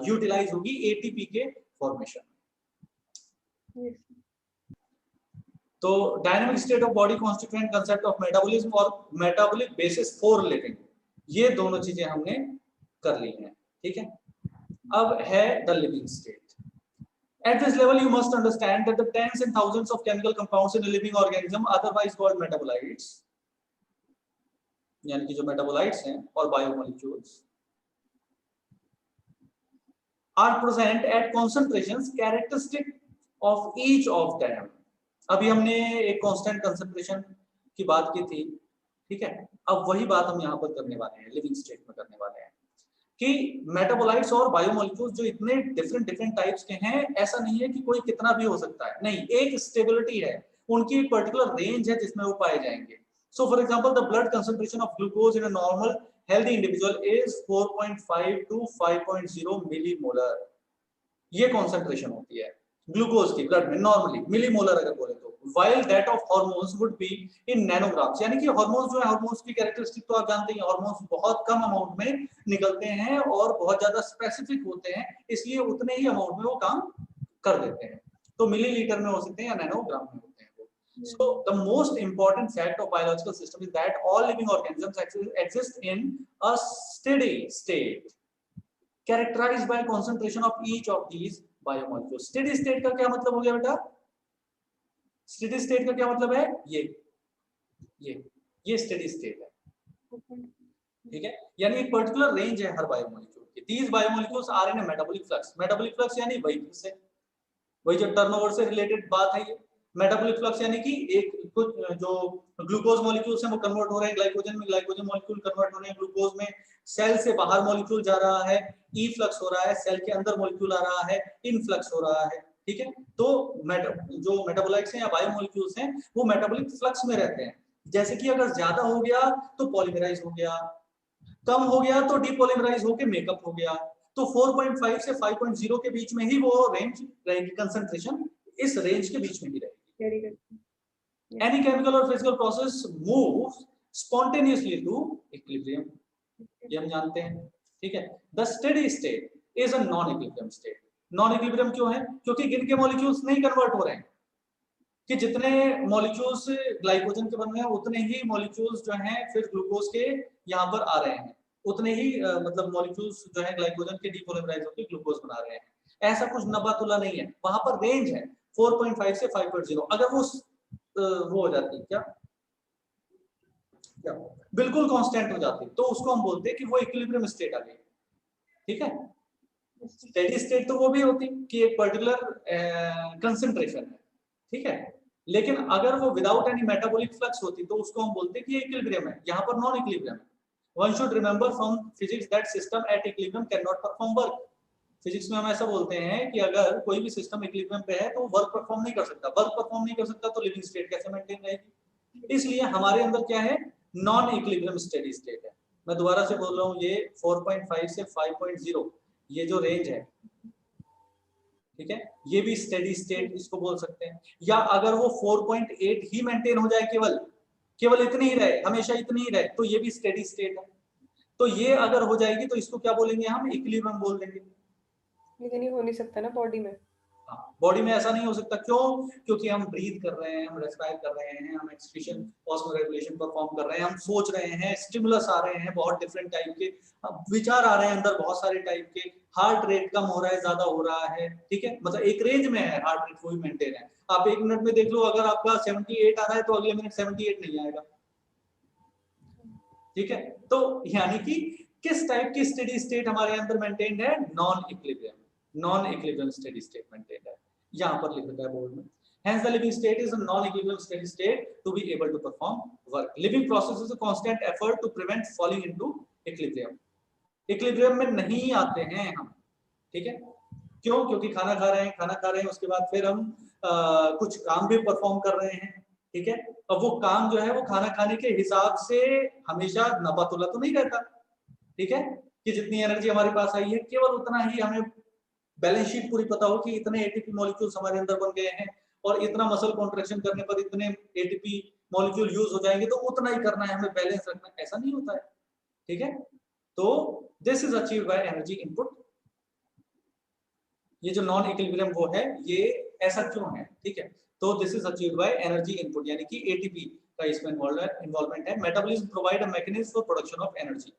यूटिलाइज होगी एटीपी के फॉर्मेशन में। तो dynamic state of body constituent concept of metabolism और मेटाबॉलिक बेसिस फॉर लिविंग, ये दोनों चीजें हमने कर ली हैं, ठीक है। अब है the living state. At this level, you must understand that the tens and thousands of chemical compounds in a living organism, otherwise called metabolites, यानी कि जो मेटाबोलाइट्स हैं और biomolecules, are present at concentrations characteristic of each of them. अभी हमने एक constant concentration की बात की थी, ठीक है। अब वही बात हम यहाँ पर करने वाले हैं, लिविंग स्टेट में करने वाले हैं कि मेटाबोलाइट्स और बायोमोलिक्यूल्स जो इतने डिफरेंट टाइप्स के हैं, ऐसा नहीं है कि कोई कितना भी हो सकता है, नहीं, एक स्टेबिलिटी है, उनकी एक पर्टिकुलर रेंज है जिसमें वो पाए जाएंगे। So for example the blood concentration of glucose in a normal healthy individual is 4.5 to 5.0 millimolar, ये कॉन्सेंट्रेशन होती है। ग्लूकोज की ब्लड में नॉर्मली मिलीमोलर अगर बोले तो, while that of hormones would be in nanograms, यानी कि हार्मोन्स जो है, हार्मोन्स की कैरेक्टरिस्टिक तो आप जानते हैं, हार्मोन्स बहुत कम अमाउंट में निकलते हैं और बहुत ज्यादा स्पेसिफिक होते हैं, इसलिए उतने ही अमाउंट में वो काम कर देते हैं, तो मिलीलीटर में हो सकते हैं या नैनोग्राम में होते हैं वो। So the most important fact of biological system is that all living organisms exist in a steady state characterized by concentration of each of these biomolecule. Steady state का क्या मतलब हो गया बेटा? स्टेडी स्टेट का क्या मतलब है? ये स्टेडी स्टेट है, ठीक है, यानी एक पर्टिकुलर रेंज है हर बायोमोलिक्यूल की। These biomolecules are in metabolic flux. Metabolic flux यानी वही जो टर्नओवर से रिलेटेड बात है ये। मेटाबॉलिक फ्लक्स यानी कि एक कुछ जो ग्लूकोज मॉलिक्यूल्स हैं वो कन्वर्ट हो रहे हैं ग्लाइकोजन में, ग्लाइकोजन मॉलिक्यूल कन्वर्ट हो रहे हैं ग्लूकोज में, सेल से बाहर मॉलिक्यूल जा रहा है, ई फ्लक्स हो रहा है, सेल के अंदर मॉलिक्यूल आ रहा है, इन फ्लक्स हो रहा है, ठीक है। तो जो मेटाबोलाइट्स हैं या बायोमोलिक्यूल्स हैं वो मेटाबॉलिक फ्लक्स में रहते हैं। जैसे कि अगर ज्यादा हो गया तो पॉलीमराइज हो गया, कम हो गया तो डीपॉलीमराइज होके मेकअप हो गया। तो 4.5 से 5.0 के बीच में ही वो रेंज रहेगी, कंसंट्रेशन इस रेंज के बीच में ही रहेगी। Any chemical or physical process moves spontaneously to equilibrium, ये हम जानते हैं, ठीक है। The steady state is a non-equilibrium state। non-equilibrium क्यों है? क्योंकि गिन के मॉलिक्यूल्स नहीं कन्वर्ट हो रहे हैं, कि जितने मॉलिक्यूल्स ग्लाइकोजन के बन रहे हैं उतने ही मॉलिक्यूल्स जो हैं फिर ग्लूकोज के यहाँ पर आ रहे हैं, उतने ही मतलब मॉलिक्यूल्स जो है ग्लाइकोजन के डीपॉलीमराइज होकर ग्लूकोज बना रहे हैं। ऐसा कुछ नबातुला नहीं है, वहां पर रेंज है 4.5 से 5.0। अगर वो हो जाती है क्या बिल्कुल कांस्टेंट हो जाती है तो उसको हम बोलते हैं कि वो इक्विलिब्रियम स्टेट आ गई, ठीक है। स्टेडी स्टेट तो वो भी होती कि एक पर्टिकुलर कंसंट्रेशन है, ठीक है, लेकिन अगर वो विदाउट एनी मेटाबॉलिक फ्लक्स होती तो उसको हम बोलते हैं कि इक्विलिब्रियम है, यहाँ पर नॉन इक्विलिब्रियम है। One should remember from physics that system at equilibrium can not perform work. Physics में हम ऐसा बोलते हैं कि अगर कोई भी सिस्टम इक्विलिब्रियम पे है तो वर्क परफॉर्म नहीं कर सकता, वर्क परफॉर्म नहीं कर सकता तो लिविंग स्टेट कैसे मेंटेन रहेगी। इसलिए हमारे अंदर क्या है, नॉन इक्विलिब्रियम स्टेडी स्टेट है। मैं दोबारा से बोल रहा हूँ, ये 4.5 से 5.0 ये जो रेंज है, ठीक है, ये भी स्टेडी स्टेट इसको बोल सकते हैं। या अगर वो 4.8 ही मेंटेन हो जाए, केवल केवल इतनी ही रहे, हमेशा इतनी ही रहे, तो ये भी स्टेडी स्टेट है। तो ये अगर हो जाएगी तो इसको क्या बोलेंगे हम, इक्विलिब्रियम बोल देंगे। लेकिन ये हो नहीं सकता ना बॉडी में। बॉडी में ऐसा नहीं हो सकता, क्यों? क्योंकि हम ब्रीथ कर रहे हैं, हम रेस्पायर कर रहे हैं, हम एक्सक्रीशन ऑस्मोरेगुलेशन परफॉर्म कर रहे हैं, हम सोच रहे हैं, स्टिमुलस आ रहे हैं बहुत डिफरेंट टाइप के, विचार आ रहे हैं अंदर बहुत सारे टाइप के, हार्ट रेट कम हो रहा है, ज्यादा हो रहा है, ठीक है, मतलब एक रेंज में है, हार्ट रेट वो भी मेंटेन है। आप 1 मिनट में देख लो, अगर आपका 78 आ रहा है तो अगले मिनट 78 नहीं आएगा, ठीक है। तो यानी कि किस टाइप की स्टेडी स्टेट हमारे अंदर मेंटेन्ड है, non equilibrium, non equilibrium steady state maintained है, यहां पर लिख रखा है बोर्ड में। Hence the living state is a non-equilibrium steady state to be able to perform work. Living process is a constant effort to prevent falling into equilibrium. Equilibrium में नहीं आते हैं हम, ठीक है, क्यों? क्योंकि खाना खा रहे हैं, उसके बाद फिर हम कुछ काम भी परफॉर्म कर रहे हैं, ठीक है। अब वो काम जो है वो खाना खाने के हिसाब से हमेशा नबातुला तो नहीं रहता, ठीक है, कि जितनी एनर्जी हमारे पास आई है केवल उतना ही हमें बैलेंस शीट पूरी पता हो कि इतने एटीपी मॉलिक्यूल्स हमारे अंदर बन गए हैं और इतना मसल कॉन्ट्रैक्शन करने पर इतने एटीपी मॉलिक्यूल यूज हो जाएंगे तो उतना ही करना है, हमें बैलेंस रखना, ऐसा नहीं होता है, ठीक है। तो this is achieved by energy input. ये जो नॉन इक्विलिब्रियम वो है, ये ऐसा क्यों है, ठीक है। तो this is achieved by energy input, यानी कि एटीपी का इसमें इन्वॉल्वमेंट है। Metabolism provide a mechanism for production of energy.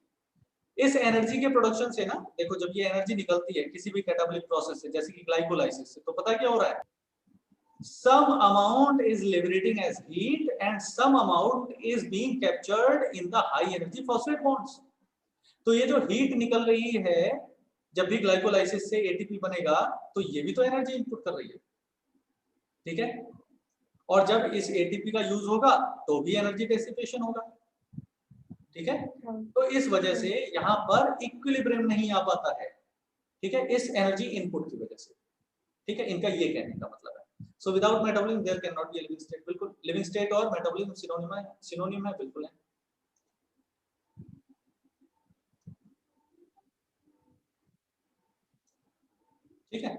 इस एनर्जी के प्रोडक्शन से ना, देखो जब ये एनर्जी निकलती है किसी भी कैटाबॉलिक प्रोसेस से, जैसे कि ग्लाइकोलाइसिस से, तो पता क्या हो रहा है, some amount is liberating as heat and some amount is being captured in the high energy phosphate bonds। तो ये जो हीट निकल रही है जब भी ग्लाइकोलाइसिस से एटीपी बनेगा तो ये भी तो एनर्जी इनपुट कर रही है, ठीक है। और जब इस एटीपी का यूज होगा तो भी एनर्जी डेसिपेशन होगा, ठीक है। तो इस वजह से यहाँ पर इक्विलिब्रियम नहीं आ पाता है, ठीक है, इस एनर्जी इनपुट की वजह से, ठीक है। इनका ये कहने का मतलब है। So without metabolism there can not be a living state. बिल्कुल, लिविंग स्टेट और मेटाबॉलिज्म सिनोनिम है, बिल्कुल है, ठीक है।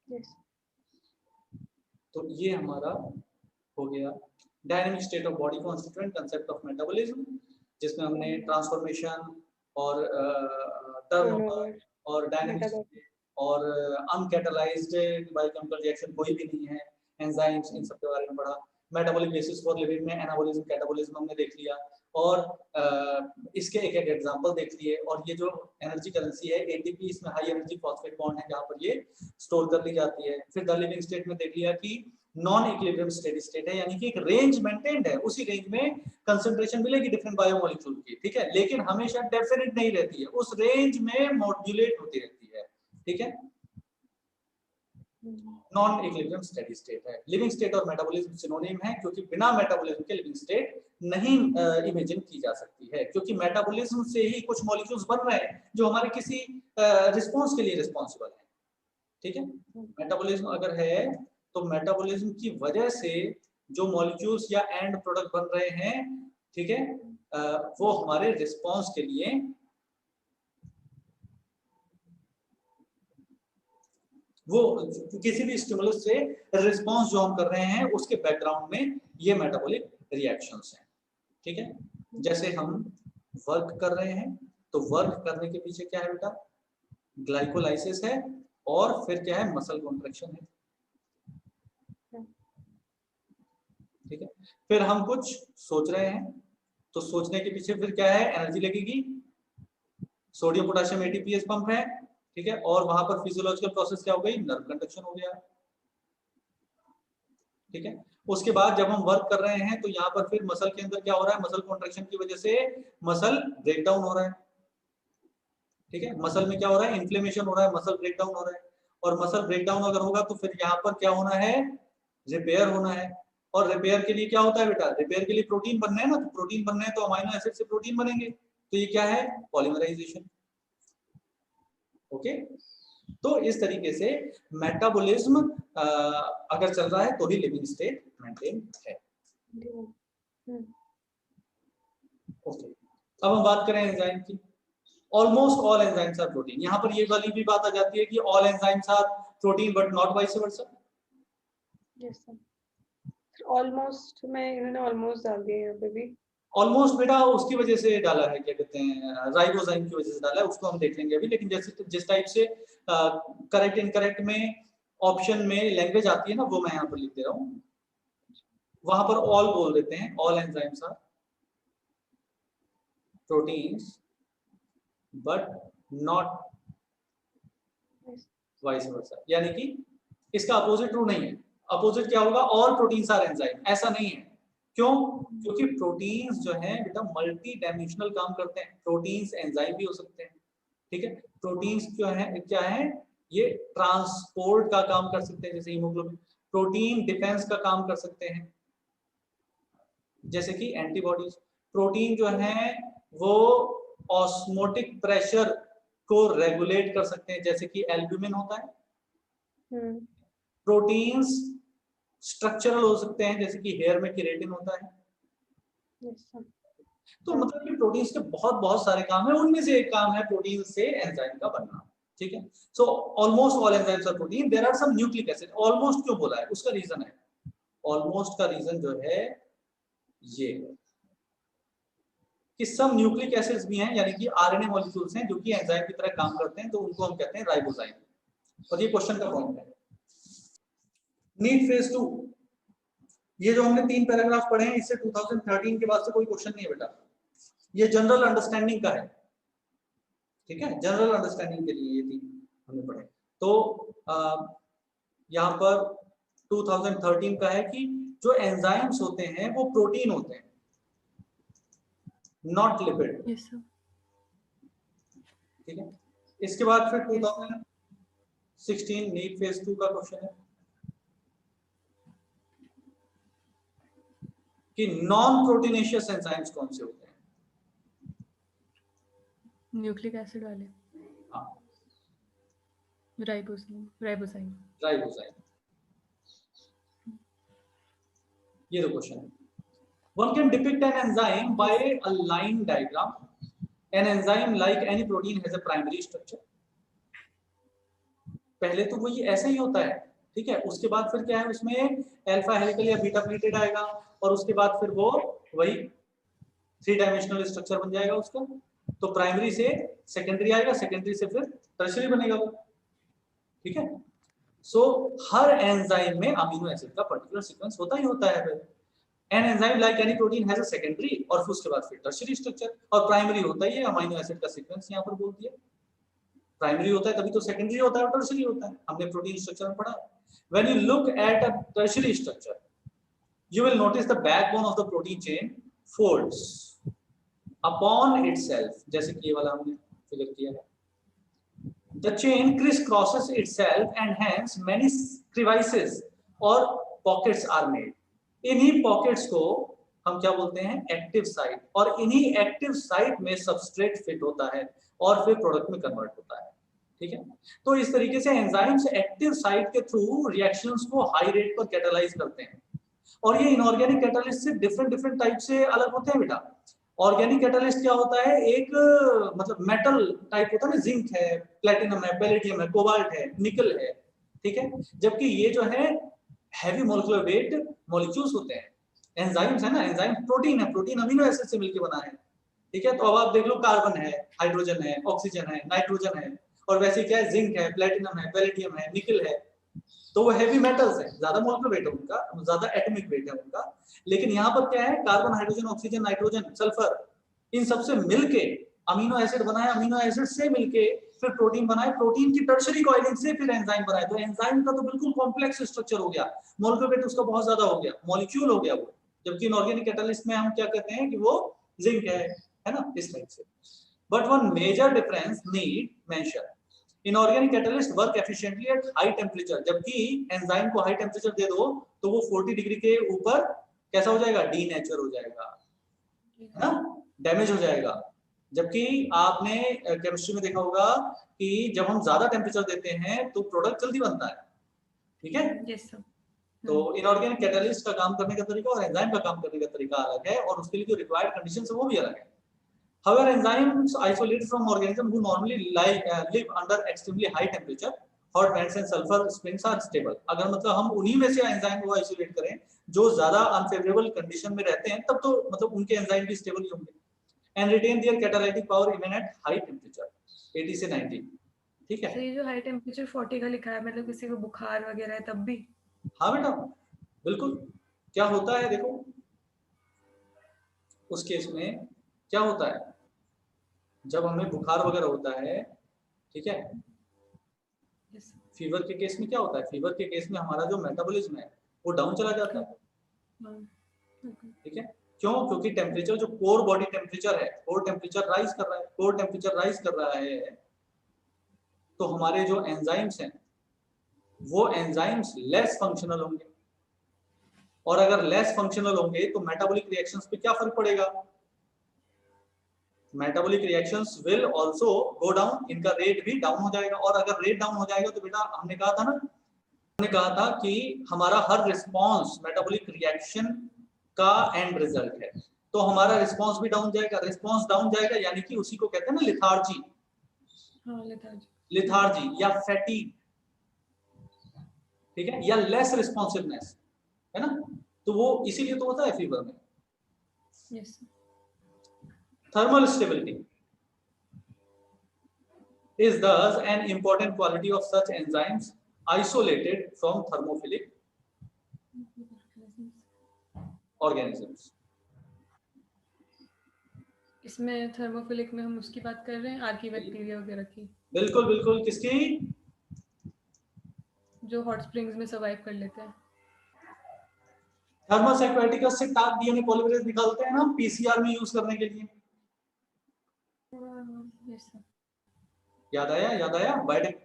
yes. तो ये हमारा हो गया dynamic state of body constituent concept of metabolism, जिसमें हमने ट्रांसफॉर्मेशन और टर्नओवर और डायनेमिक और अनकैटलाइज्ड बायोकेमिकल रिएक्शन कोई भी नहीं है, एंजाइम्स, इन सब के बारे में पढ़ा। मेटाबॉलिक बेसिस फॉर लिविंग में एनाबॉलिज्म, कैटाबॉलिज्म हमने देख लिया और इसके एक एक एग्जांपल देख लिए। और ये जो एनर्जी करेंसी है एटीपी, इसमें हाई एनर्जी फॉस्फेट बॉन्ड है जहाँ पर ये स्टोर कर ली जाती है। फिर द लिविंग स्टेट में देख लिया कि नॉन इक्विलिब्रियम स्टेडी स्टेट है, यानी कि एक रेंज मेंटेन्ड है, उसी रेंज में कंसंट्रेशन मिलेगी डिफरेंट बायोमोलिक्यूल की, ठीक है, लेकिन हमेशा डेफिनेट नहीं रहती है, उस रेंज में मॉड्यूलेट होती रहती है, ठीक है। नॉन इक्विलिब्रियम स्टेडी स्टेट है। लिविंग स्टेट और मेटाबॉलिज्म सिनोनिम है, क्योंकि बिना मेटाबॉलिज्म के लिविंग स्टेट नहीं इमेजिन की जा सकती है, क्योंकि मेटाबॉलिज्म से ही कुछ मॉलिक्यूल्स बन रहे हैं जो हमारे किसी रिस्पॉन्स के लिए रिस्पॉन्सिबल है, ठीक है। मेटाबॉलिज्म अगर है तो मेटाबॉलिज्म की वजह से जो मॉलिक्यूल्स या एंड प्रोडक्ट बन रहे हैं, ठीक है, वो हमारे रिस्पॉन्स के लिए वो किसी भी स्टिमुलस से रिस्पांस जो हम कर रहे हैं उसके बैकग्राउंड में ये मेटाबॉलिक रिएक्शंस हैं, ठीक है। जैसे हम वर्क कर रहे हैं तो वर्क करने के पीछे क्या है बेटा, ग्लाइकोलाइसिस है और फिर क्या है, मसल कॉन्ट्रैक्शन है, ठीक है। फिर हम कुछ सोच रहे हैं तो सोचने के पीछे फिर क्या है, एनर्जी लगेगी, सोडियम पोटेशियम एटीपीएस पंप है, ठीक है, और वहां पर फिजियोलॉजिकल प्रोसेस क्या हो गई, नर्व कंडक्शन हो गया, ठीक है। उसके बाद जब हम वर्क कर रहे हैं तो यहाँ पर फिर मसल के अंदर क्या हो रहा है, मसल कॉन्ट्रैक्शन की वजह से मसल ब्रेकडाउन हो रहा है, ठीक है। मसल में क्या हो रहा है, इन्फ्लेमेशन हो रहा है, मसल ब्रेकडाउन हो रहा है, और मसल ब्रेकडाउन अगर होगा तो फिर यहाँ पर क्या होना है, रिपेयर होना है। और रिपेयर के लिए क्या होता है बेटा, रिपेयर के लिए प्रोटीन बनना है ना, तो प्रोटीन बनना है तो अमाइनो एसिड से प्रोटीन बनेंगे, तो ये क्या है, पॉलीमराइजेशन, ओके। तो इस तरीके से मेटाबॉलिज्म अगर चल रहा है तो ही लिविंग स्टेट मेंटेन है, ओके। अब हम बात करें एंजाइम की। Almost all enzymes are protein. यहाँ पर ये वाली भी बात आ जाती है कि all enzymes are protein but not vice versa. Yes sir, almost में इन्होंने ऑलमोस्ट डाल दिया यहाँ पे भी। ऑलमोस्ट बेटा उसकी वजह से डाला है, क्या कहते हैं, राइबोजाइम की वजह से डाला है, उसको हम देख लेंगे अभी। लेकिन जैसे जिस टाइप से करेक्ट इनकरेक्ट में ऑप्शन में लैंग्वेज आती है ना, वो मैं यहाँ पर लिख दे रहा हूँ। वहां पर ऑल बोल देते हैं, all enzymes are proteins but not vice versa, यानी कि इसका अपोजिट ट्रू नहीं है। अपोजिट क्या होगा, ऑल प्रोटीन्स आर एंजाइम, ऐसा नहीं है। क्यों? क्योंकि प्रोटीन्स जो है बेटा मल्टी डायमेंशनल काम करते हैं, प्रोटीन्स एंजाइम भी हो सकते हैं, ठीक है। प्रोटीन्स जो है क्या है, ये ट्रांसपोर्ट का काम कर सकते हैं, जैसे हीमोग्लोबिन। प्रोटीन डिफेंस का काम कर सकते हैं, जैसे कि एंटीबॉडीज। प्रोटीन जो है वो ऑस्मोटिक प्रेशर को रेगुलेट कर सकते हैं, जैसे कि एल्ब्यूमिन होता है। प्रोटीन्स स्ट्रक्चरल हो सकते हैं, जैसे कि हेयर में केराटिन होता है। तो मतलब कि प्रोटीन्स के बहुत बहुत सारे काम है, उनमें से एक काम है प्रोटीन से एंजाइम का बनना, ठीक है। So almost all enzymes are protein, there are some nucleic acid. Almost क्यों बोला है, उसका रीजन है, ऑलमोस्ट का रीजन जो है ये कि सम न्यूक्लिक एसिड्स भी हैं, यानी कि आरएनए मॉलिक्यूल्स हैं जो कि एंजाइम की तरह काम करते हैं, तो उनको हम कहते हैं राइबोजाइम। और ये क्वेश्चन का पॉइंट है। नीट फेज 2, ये जो हमने 3 पैराग्राफ पढ़े हैं, इससे 2013 के बाद से कोई क्वेश्चन नहीं है बेटा, ये जनरल अंडरस्टैंडिंग का है, ठीक है। जनरल अंडरस्टैंडिंग के लिए ये 3 हमने पढ़े। तो यहाँ पर 2013 का है कि जो एंजाइम्स होते हैं वो प्रोटीन होते हैं, नॉट लिपिड, ठीक है। इसके बाद फिर 2016 नीट फेज 2 का क्वेश्चन है कि नॉन प्रोटीनेशियस एंजाइम्स कौन से होते हैं। न्यूक्लिक एसिड वाले, हाँ, राइबोजाइम। ये दो क्वेश्चन है। One can depict an enzyme by a line diagram. An enzyme, like any protein, has a primary structure. पहले तो वो ये ऐसे ही होता है, ठीक है। उसके बाद फिर क्या है उसमें अल्फा हेलिकल या बीटा प्लेटेड आएगा और उसके बाद फिर वो वही 3 डायमेंशनल स्ट्रक्चर बन जाएगा उसका। तो प्राइमरी से सेकेंडरी आएगा, सेकेंडरी से फिर टर्शियरी बनेगा वो, ठीक है। सो हर एंजाइम में अमीनो एसिड का पर्टिकुलर सीक्वेंस होता ही होता है। फिर an enzyme like any protein has a secondary और फिर उसके बाद फिर टर्शियरी स्ट्रक्चर, और प्राइमरी होता ही है अमीनो एसिड का सीक्वेंस। यहाँ पर बोल दिया प्राइमरी होता है तभी तो सेकेंडरी होता है और टर्शियरी होता है, हमने प्रोटीन स्ट्रक्चर में पढ़ा। When you look at a tertiary structure you will notice the backbone of the protein chain folds upon itself, जैसे कि ये वाला हमने फिगर किया है। The chain crisscrosses itself and hence many crevices or pockets are made. इन्हीं pockets को हम क्या बोलते हैं, एक्टिव साइट, और इन्हीं एक्टिव साइट में सबस्ट्रेट फिट होता है और फिर प्रोडक्ट में कन्वर्ट होता है, ठीक है। तो इस तरीके से एंजाइम्स एक्टिव साइट के थ्रू रिएक्शंस को हाई रेट पर कैटालाइज करते हैं। और ये इनऑर्गेनिक कैटालिस्ट से डिफरेंट टाइप से अलग होते हैं बेटा। ऑर्गेनिक कैटालिस्ट क्या होता है, एक मतलब मेटल टाइप होता है ना, जिंक है, प्लेटिनम है, पैलेडियम है, कोबाल्ट है, निकल है, ठीक है। जबकि ये जो है हैवी मॉलिक्यूलर वेट मॉलिक्यूल्स होते हैं, एंजाइम्स है ना, एंजाइम प्रोटीन है, प्रोटीन अमीनो एसिड से मिलकर बना है, ठीक है। तो अब आप देख लो कार्बन है, हाइड्रोजन है, ऑक्सीजन है, नाइट्रोजन है, और वैसे क्या है, जिंक है, प्लेटिनम है, पैलेडियम है, निकल है। तो वो हैवी मेटल्स है, ज्यादा मॉलिक्यूलर वेट है उनका, ज्यादा एटॉमिक वेट है उनका। लेकिन यहाँ पर क्या है, carbon, hydrogen, oxygen, nitrogen, sulphur, इन सबसे मिलके अमीनो एसिड बनाए, अमीनो एसिड से मिलके फिर प्रोटीन बनाए, प्रोटीन की टर्शियरी कॉइलिंग से फिर एंजाइम बनाए। तो एंजाइम का तो बिल्कुल कॉम्प्लेक्स स्ट्रक्चर हो गया, मॉलिक्यूलर वेट उसका बहुत ज्यादा हो गया, मॉलिक्यूल हो गया वो। जबकि इनऑर्गेनिक कैटालिस्ट में हम क्या कहते हैं कि वो जिंक है ना, इस टाइप से। But one major difference need mention, inorganic catalyst work efficiently at high temperature, जबकि एंजाइम को हाई टेम्परेचर दे दो तो वो 40 डिग्री के ऊपर कैसा हो जाएगा, डीनेचर हो जाएगा, है ना, डैमेज हो जाएगा। जबकि आपने केमिस्ट्री में देखा होगा कि जब हम ज्यादा टेम्परेचर देते हैं तो प्रोडक्ट जल्दी बनता है, ठीक है। Yes sir. तो इनऑर्गेनिक कैटालिस्ट का काम करने का तरीका और एंजाइम का काम करने का तरीका अलग है, और उसके लिए जो रिक्वायर्ड कंडीशंस है वो भी अलग है। However, enzymes isolated from organisms who normally live under extremely high temperature, hot vents and sulfur springs are stable. अगर मतलब हम उन्हीं में से एंजाइम को आइसोलेट करें जो ज्यादा अनफेवरेबल कंडीशन में रहते हैं, तब तो मतलब उनके एंजाइम भी स्टेबल ही होंगे, and retain their catalytic power even at high temperature 80 से 90, ठीक है। तो ये जो हाई टेम्परेचर 40 का लिखा है, मतलब किसी को बुखार वगैरह है तब भी? हाँ बेटा बिल्कुल। क्या होता है देखो, उस केस में क्या होता है, जब हमें बुखार वगैरह होता है, ठीक है, फीवर के केस में क्या होता है, फीवर के केस में हमारा जो मेटाबॉलिज्म है वो डाउन चला जाता है, ठीक है। क्यों? क्योंकि टेम्परेचर जो कोर बॉडी टेम्परेचर है, कोर टेम्परेचर राइज कर रहा है, कोर टेम्परेचर राइज कर रहा है, तो हमारे जो एंजाइम्स हैं वो एंजाइम्स लेस फंक्शनल होंगे, और अगर लेस फंक्शनल होंगे तो मेटाबॉलिक रिएक्शंस पे क्या फर्क पड़ेगा, metabolic reactions will also go down, इनका रेट भी डाउन हो जाएगा। और अगर रेट डाउन हो जाएगा तो बेटा हमने कहा था कि हमारा हर रिस्पांस मेटाबॉलिक रिएक्शन का एंड रिजल्ट है, तो हमारा रिस्पांस भी डाउन जाएगा। रिस्पांस डाउन जाएगा यानी कि उसी को कहते हैं ना लिथार्जी, लिथार्जी या फैटीग, ठीक है, या लेस रिस्पॉन्सिवनेस, है ना। तो वो इसीलिए तो होता है फीवर में। Yes. Thermal stability is thus an important quality of such enzymes isolated from thermophilic organisms. इसमें थर्मोफिलिक में हम उसकी बात कर रहे हैं, आर्की बैक्टीरिया वगैरह की। बिल्कुल बिल्कुल, किसकी? जो हॉट स्प्रिंग्स में सर्वाइव कर लेते हैं। थर्मस एक्वाटिकस से टार्क डीएनए पॉलीमरेज निकालते हैं ना पीसीआर में यूज करने के लिए। Yes sir. याद आया बायोटेक,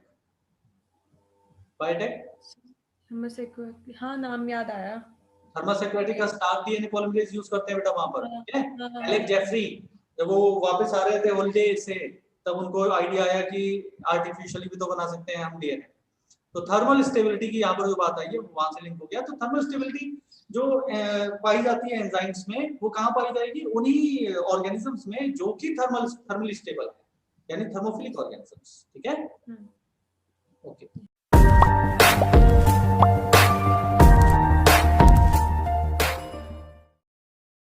हाँ नाम याद आया। Thermos aquaticus torque DNA polymerase use करते हैं बेटा वहां पर, ठीक है। एलेक्स जेफरी जब वो वापस आ रहे थे हॉलिडे से, तब उनको आइडिया आया कि आर्टिफिशियली भी तो बना सकते हैं हम डीएनए। तो थर्मल स्टेबिलिटी की यहाँ पर जो बात आई है वो वहां से लिंक हो गया। तो थर्मल स्टेबिलिटी जो पाई जाती है एंजाइम्स में, वो कहाँ पाई जाएगी? उन्हीं ऑर्गेनिजम्स में जो कि थर्मली स्टेबल है, यानी थर्मोफिलिक ऑर्गेनिजम्स, ठीक है। ओके।